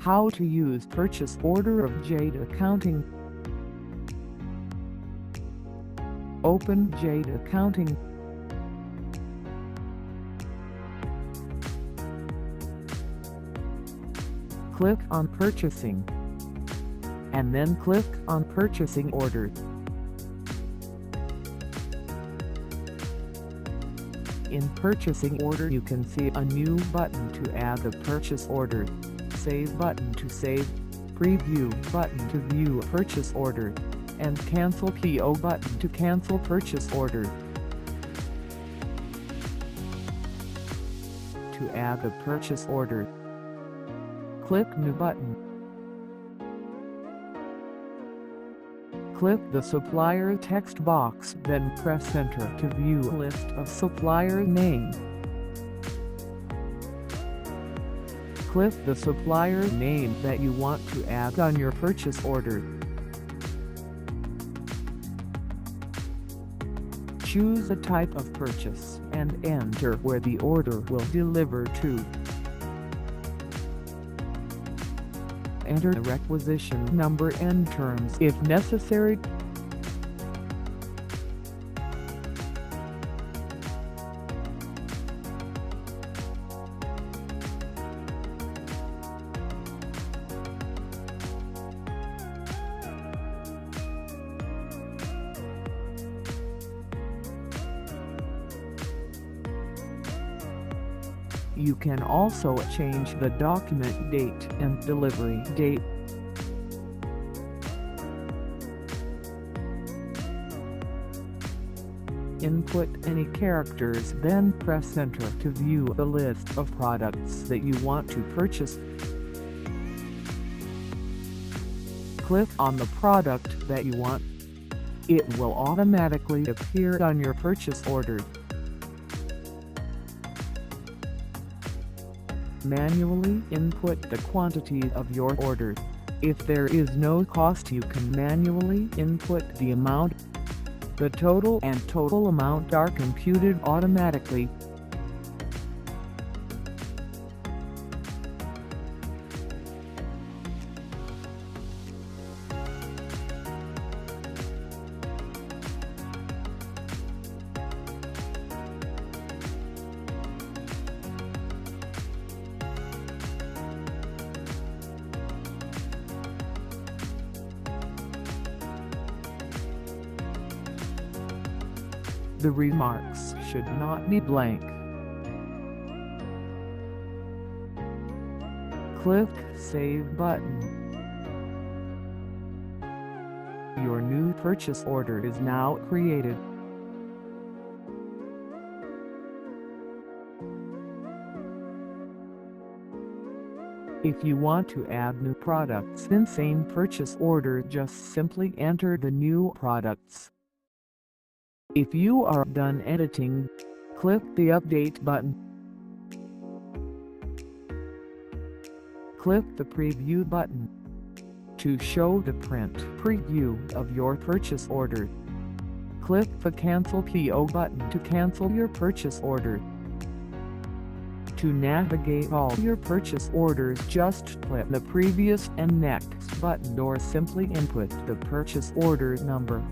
How to use purchase order of Jade Accounting. Open Jade Accounting. Click on Purchasing, and then click on Purchasing Order. In Purchasing Order you can see a new button to add a purchase order, Save button to save, Preview button to view a purchase order, and Cancel PO button to cancel purchase order. To add a purchase order, click New button. Click the supplier text box, then press Enter to view a list of supplier names. Click the supplier name that you want to add on your purchase order. Choose a type of purchase and enter where the order will deliver to. Enter the requisition number and terms if necessary. You can also change the document date and delivery date. Input any characters, then press Enter to view the list of products that you want to purchase. Click on the product that you want. It will automatically appear on your purchase order. Manually input the quantity of your order. If there is no cost, you can manually input the amount. The total and total amount are computed automatically. The remarks should not be blank. Click Save button. Your new purchase order is now created. If you want to add new products in same purchase order, just simply enter the new products. If you are done editing, click the Update button. Click the Preview button to show the print preview of your purchase order. Click the Cancel PO button to cancel your purchase order. To navigate all your purchase orders, just click the Previous and Next button or simply input the purchase order number.